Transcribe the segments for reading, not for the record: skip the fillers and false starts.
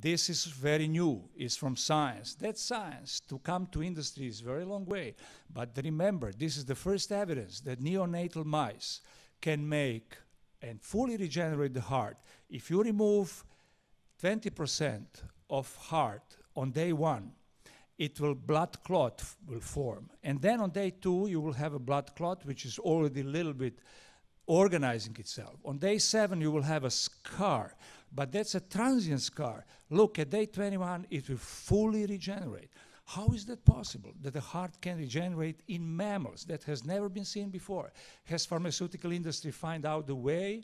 This is very new. It's from science. That science, to come to industry, is a very long way. But remember, this is the first evidence that neonatal mice can make and fully regenerate the heart. If you remove 20% of heart on day 1, it will blood clot will form. And then on day 2, you will have a blood clot, which is already a little bit organizing itself. On day 7, you will have a scar, but that's a transient scar. Look, at day 21, it will fully regenerate. How is that possible, that the heart can regenerate in mammals? That has never been seen before. Has pharmaceutical industry find out the way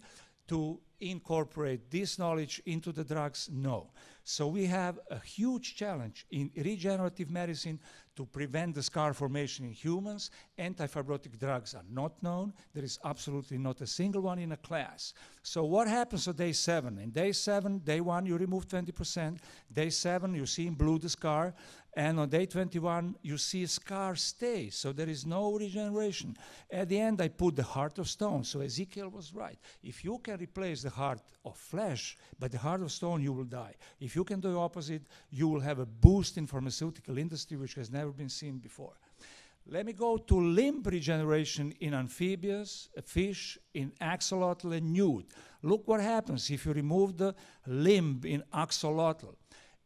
to incorporate this knowledge into the drugs? No. So we have a huge challenge in regenerative medicine to prevent the scar formation in humans. Antifibrotic drugs are not known. There is absolutely not a single one in a class. So what happens on day 7? In day 7, day 1, you remove 20%. Day 7, you see in blue the scar. And on day 21, you see a scar stay. So there is no regeneration. At the end, I put the heart of stone. So Ezekiel was right. If you can replace the heart of flesh, but the heart of stone, you will die. If you can do the opposite, you will have a boost in pharmaceutical industry, which has never been seen before. Let me go to limb regeneration in amphibians, fish, in axolotl and newt. Look what happens if you remove the limb in axolotl.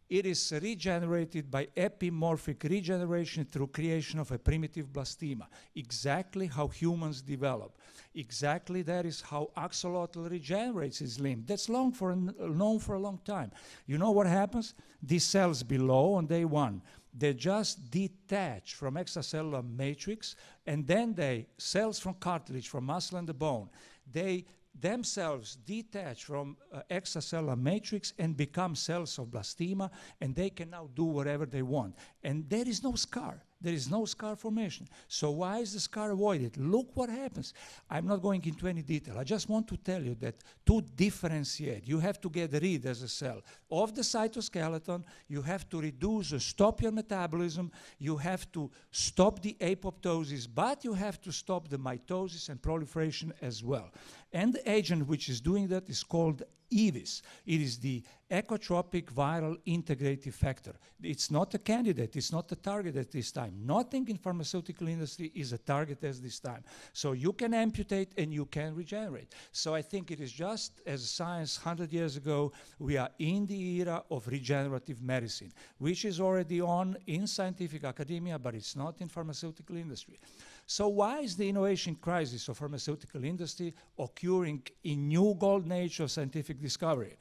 It is regenerated by epimorphic regeneration through creation of a primitive blastema. Exactly how humans develop. Exactly that is how axolotl regenerates its limb. That's known for a long time. You know what happens? These cells below on day 1, they just detach from extracellular matrix, and then cells from cartilage, from muscle and the bone, they themselves detach from extracellular matrix and become cells of blastema, and they can now do whatever they want. And there is no scar. There is no scar formation. So why is the scar avoided? Look what happens. I'm not going into any detail. I just want to tell you that to differentiate, you have to get rid as a cell of the cytoskeleton. You have to reduce or stop your metabolism. You have to stop the apoptosis, but you have to stop the mitosis and proliferation as well. And the agent which is doing that is called EVIS. It is the ecotropic viral integrative factor. It's not a candidate, it's not a target at this time. Nothing in pharmaceutical industry is a target at this time. So you can amputate and you can regenerate. So I think it is just as science 100 years ago, we are in the era of regenerative medicine, which is already on in scientific academia, but it's not in pharmaceutical industry. So why is the innovation crisis of pharmaceutical industry occurring in new golden age of scientific discovery?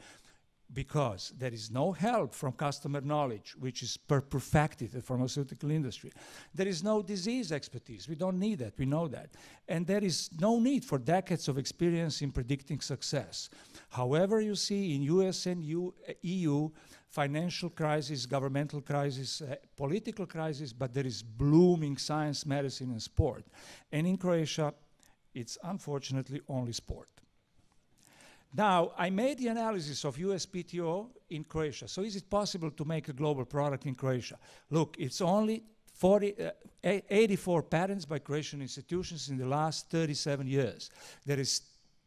Because there is no help from customer knowledge, which is perfected in the pharmaceutical industry. There is no disease expertise. We don't need that. We know that. And there is no need for decades of experience in predicting success. However, you see in US and EU, financial crisis, governmental crisis, political crisis, but there is blooming science, medicine, and sport. And in Croatia, it's unfortunately only sport. Now, I made the analysis of USPTO in Croatia. So is it possible to make a global product in Croatia? Look, it's only 84 patents by Croatian institutions in the last 37 years. There is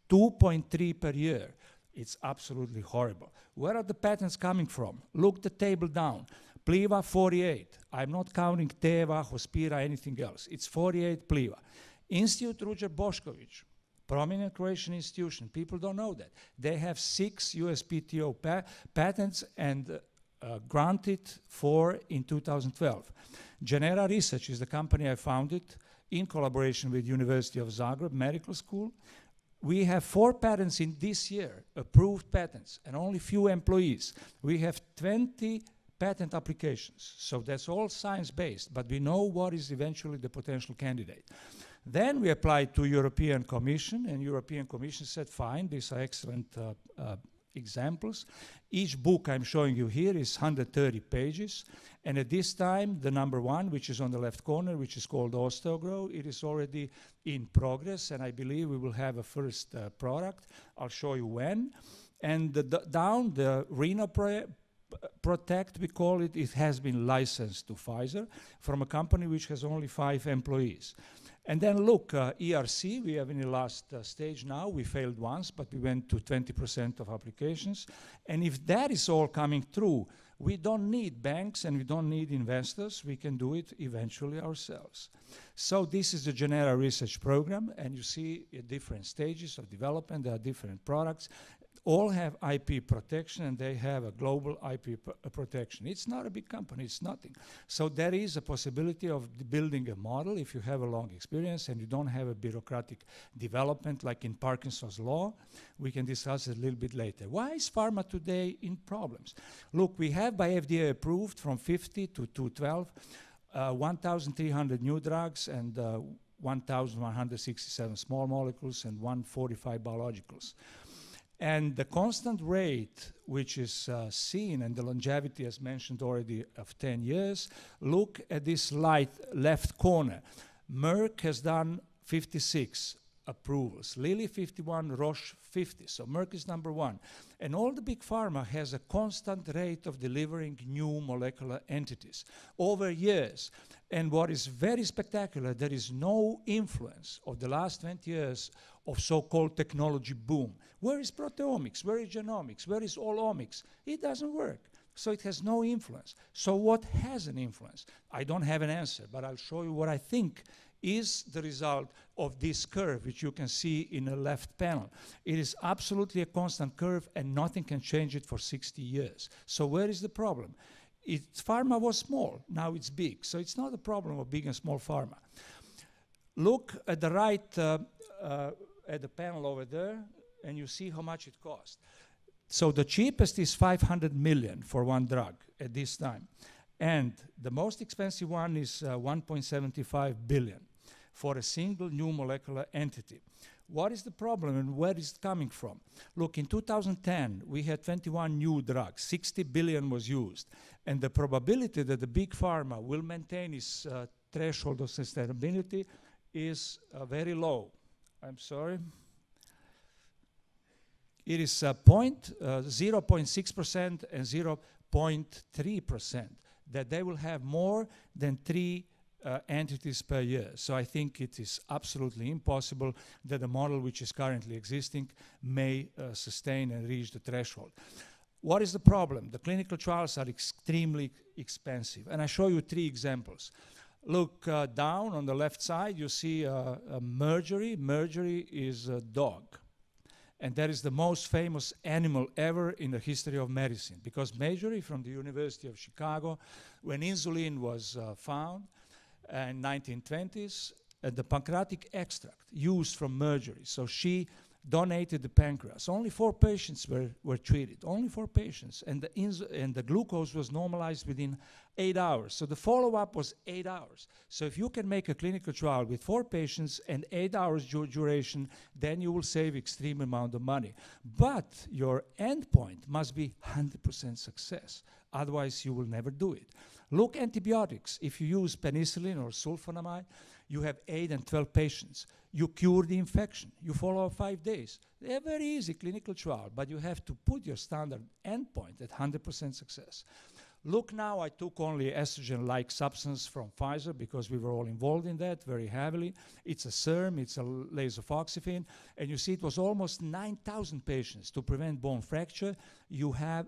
2.3 per year. It's absolutely horrible. Where are the patents coming from? Look the table down. Pliva, 48. I'm not counting Teva, Hospira, anything else. It's 48 Pliva. Institute Ruđer Bošković, prominent Croatian institution. People don't know that. They have 6 USPTO patents and granted 4 in 2012. Genera Research is the company I founded in collaboration with University of Zagreb Medical School. We have 4 patents in this year, approved patents, and only few employees. We have 20 patent applications, so that's all science-based, but we know what is eventually the potential candidate. Then we applied to European Commission, and European Commission said, fine, these are excellent examples. Each book I'm showing you here is 130 pages, and at this time, the number 1, which is on the left corner, which is called OsteoGrow, it is already in progress, and I believe we will have a first product. I'll show you when. And down the Reno Protect, we call it, it has been licensed to Pfizer from a company which has only 5 employees. And then look, ERC, we have in the last stage now. We failed once, but we went to 20% of applications. And if that is all coming through, we don't need banks and we don't need investors. We can do it eventually ourselves. So this is the Genera research program, and you see at different stages of development, there are different products. All have IP protection, and they have a global IP protection. It's not a big company, it's nothing. So there is a possibility of building a model if you have a long experience and you don't have a bureaucratic development like in Parkinson's law. We can discuss it a little bit later. Why is pharma today in problems? Look, we have by FDA approved from 50 to 212, 1,300 new drugs and 1,167 small molecules and 145 biologicals. And the constant rate, which is seen, and the longevity, as mentioned already, of 10 years, look at this light left corner. Merck has done 56 approvals, Lilly 51, Roche 50. So Merck is number one. And all the big pharma has a constant rate of delivering new molecular entities over years. And what is very spectacular, there is no influence of the last 20 years of so-called technology boom. Where is proteomics? Where is genomics? Where is all omics? It doesn't work. So it has no influence. So what has an influence? I don't have an answer, but I'll show you what I think is the result of this curve, which you can see in the left panel. It is absolutely a constant curve, and nothing can change it for 60 years. So where is the problem? Pharma was small, now it's big. So it's not a problem of big and small pharma. Look at the right, at the panel over there, and you see how much it costs. So the cheapest is 500 million for one drug at this time. And the most expensive one is 1.75 billion for a single new molecular entity. What is the problem and where is it coming from? Look, in 2010, we had 21 new drugs, 60 billion was used. And the probability that the big pharma will maintain its threshold of sustainability is very low. I'm sorry. It is 0.6% and 0.3%, that they will have more than 3 entities per year. So I think it is absolutely impossible that the model which is currently existing may sustain and reach the threshold. What is the problem? The clinical trials are extremely expensive. And I show you 3 examples. Look down on the left side, you see a mercury. Mercury is a dog. And that is the most famous animal ever in the history of medicine, because mercury from the University of Chicago, when insulin was found in 1920s, the pancreatic extract used from mercury. So she donated the pancreas. Only 4 patients were treated, only 4 patients. And the glucose was normalized within 8 hours. So the follow-up was 8 hours. So if you can make a clinical trial with 4 patients and 8 hours duration, then you will save extreme amount of money. But your endpoint must be 100% success. Otherwise, you will never do it. Look, antibiotics. If you use penicillin or sulfonamide, you have 8 and 12 patients. You cure the infection. You follow 5 days. They're very easy clinical trial, but you have to put your standard endpoint at 100% success. Look now, I took only estrogen-like substance from Pfizer because we were all involved in that very heavily. It's a serum, it's a lasofoxifene, and you see it was almost 9,000 patients. To prevent bone fracture, you have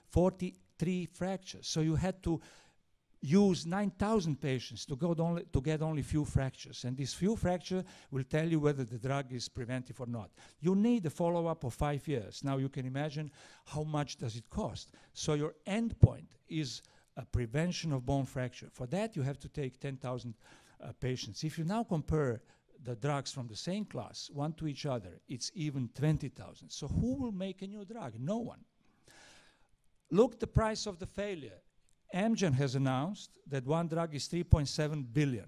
43 fractures. So you had to use 9,000 patients to get only few fractures. And these few fractures will tell you whether the drug is preventive or not. You need a follow-up of 5 years. Now you can imagine how much does it cost. So your endpoint is a prevention of bone fracture. For that, you have to take 10,000 patients. If you now compare the drugs from the same class, one to each other, it's even 20,000. So who will make a new drug? No one. Look the price of the failure. Amgen has announced that one drug is 3.7 billion.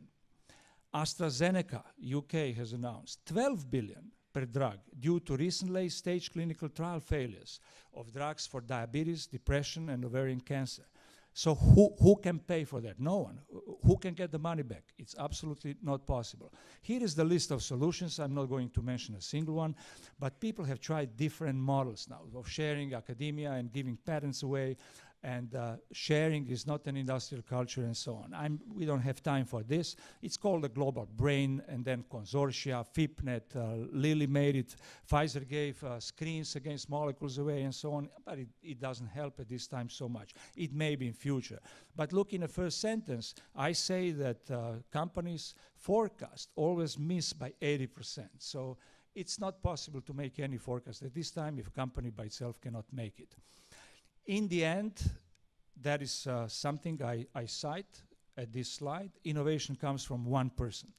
AstraZeneca, UK, has announced 12 billion per drug due to recent late-stage clinical trial failures of drugs for diabetes, depression, and ovarian cancer. So who can pay for that? No one. Who can get the money back? It's absolutely not possible. Here is the list of solutions. I'm not going to mention a single one, but people have tried different models now of sharing academia and giving patents away. and sharing is not an industrial culture, and so on. We don't have time for this. It's called the global brain, and then consortia, FIPNet, Lilly made it, Pfizer gave screens against molecules away, and so on, but it doesn't help at this time so much. It may be in future. But look in the first sentence, I say that companies forecast always miss by 80%. So it's not possible to make any forecast at this time if a company by itself cannot make it. In the end, that is something I cite at this slide. Innovation comes from one person.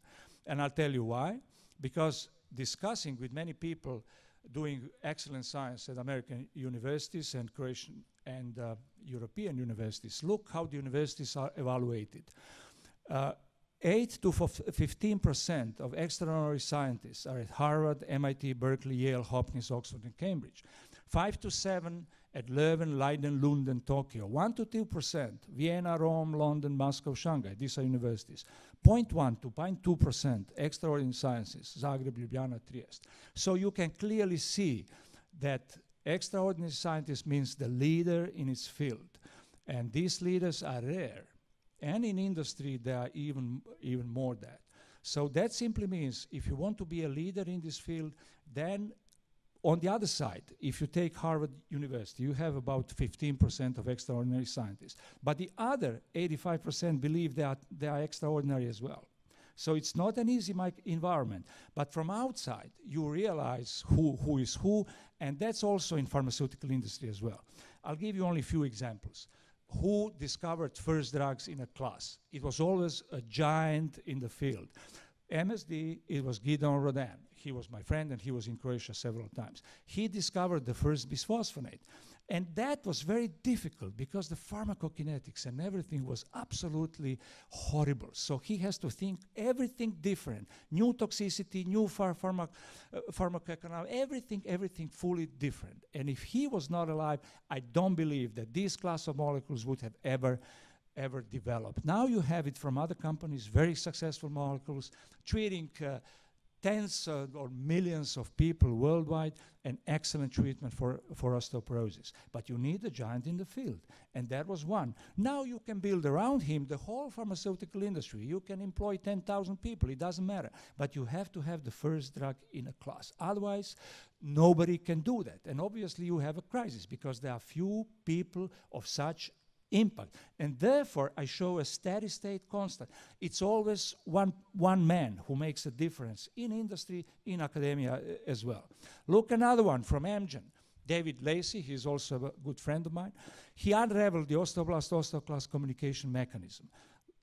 And I'll tell you why. Because discussing with many people doing excellent science at American universities and Croatian and European universities, look how the universities are evaluated. 8 to 15% of extraordinary scientists are at Harvard, MIT, Berkeley, Yale, Hopkins, Oxford, and Cambridge. 5 to 7 at Leuven, Leiden, Lund, and Tokyo. 1 to 2%, Vienna, Rome, London, Moscow, Shanghai. These are universities. 0.1 to 0.2% extraordinary sciences, Zagreb, Ljubljana, Trieste. So you can clearly see that extraordinary scientist means the leader in its field. And these leaders are rare. And in industry, there are even more that. So that simply means if you want to be a leader in this field, then on the other side, if you take Harvard University, you have about 15% of extraordinary scientists. But the other 85% believe they are extraordinary as well. So it's not an easy environment. But from outside, you realize who is who, and that's also in pharmaceutical industry as well. I'll give you only a few examples. Who discovered first drugs in a class? It was always a giant in the field. MSD, it was Gideon Rodin. He was my friend, and he was in Croatia several times. He discovered the first bisphosphonate. And that was very difficult because the pharmacokinetics and everything was absolutely horrible. So he has to think everything different. New toxicity, new pharmacoeconomic, everything fully different. And if he was not alive, I don't believe that this class of molecules would have ever developed. Now you have it from other companies, very successful molecules, treating tens or millions of people worldwide, an excellent treatment for osteoporosis. But you need a giant in the field, and that was one. Now you can build around him the whole pharmaceutical industry. You can employ 10,000 people, it doesn't matter. But you have to have the first drug in a class. Otherwise, nobody can do that. And obviously you have a crisis because there are few people of such impact. And therefore, I show a steady state constant. It's always one man who makes a difference in industry, in academia as well. Look, another one from Amgen. David Lacey, he's also a good friend of mine. He unraveled the osteoblast-osteoclast communication mechanism.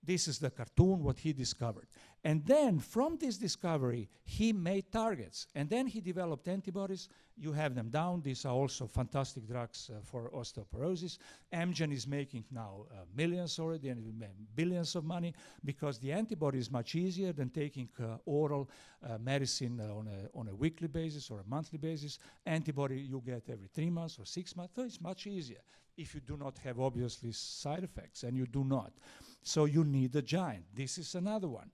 This is the cartoon, what he discovered. And then from this discovery, he made targets. And then he developed antibodies. You have them down. These are also fantastic drugs for osteoporosis. Amgen is making now millions already, and it will make billions of money because the antibody is much easier than taking oral medicine on a weekly basis or a monthly basis. Antibody you get every 3 months or 6 months. So it's much easier if you do not have, obviously, side effects, and you do not. So you need a giant. This is another one.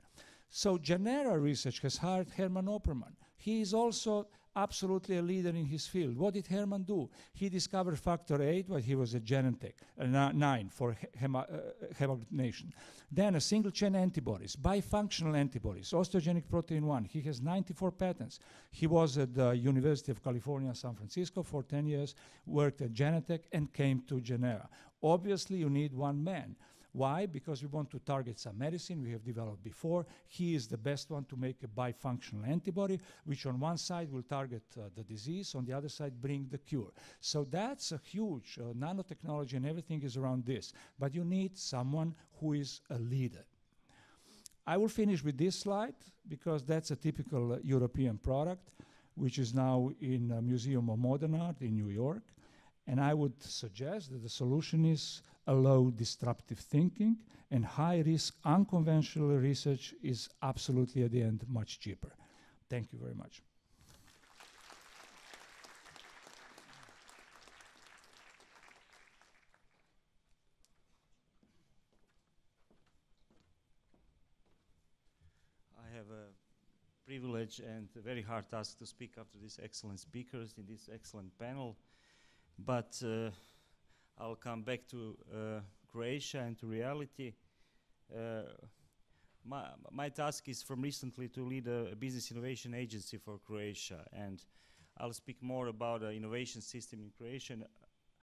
So Genera research has hired Herman Opperman. He is also absolutely a leader in his field. What did Herman do? He discovered factor 8 when he was at Genentech, 9 for hemagglutination. Then a single-chain antibodies, bifunctional antibodies, osteogenic protein 1. He has 94 patents. He was at the University of California, San Francisco for 10 years, worked at Genentech, and came to Genera. Obviously, you need one man. Why? Because we want to target some medicine we have developed before. He is the best one to make a bifunctional antibody, which on one side will target the disease, on the other side bring the cure. So that's a huge nanotechnology, and everything is around this. But you need someone who is a leader. I will finish with this slide because that's a typical European product, which is now in Museum of Modern Art in New York. And I would suggest that the solution is allow disruptive thinking, and high-risk, unconventional research is absolutely, at the end, much cheaper. Thank you very much. I have a privilege and a very hard task to speak after these excellent speakers in this excellent panel. But I'll come back to Croatia and to reality. My task is from recently to lead a business innovation agency for Croatia, and I'll speak more about the innovation system in Croatia. And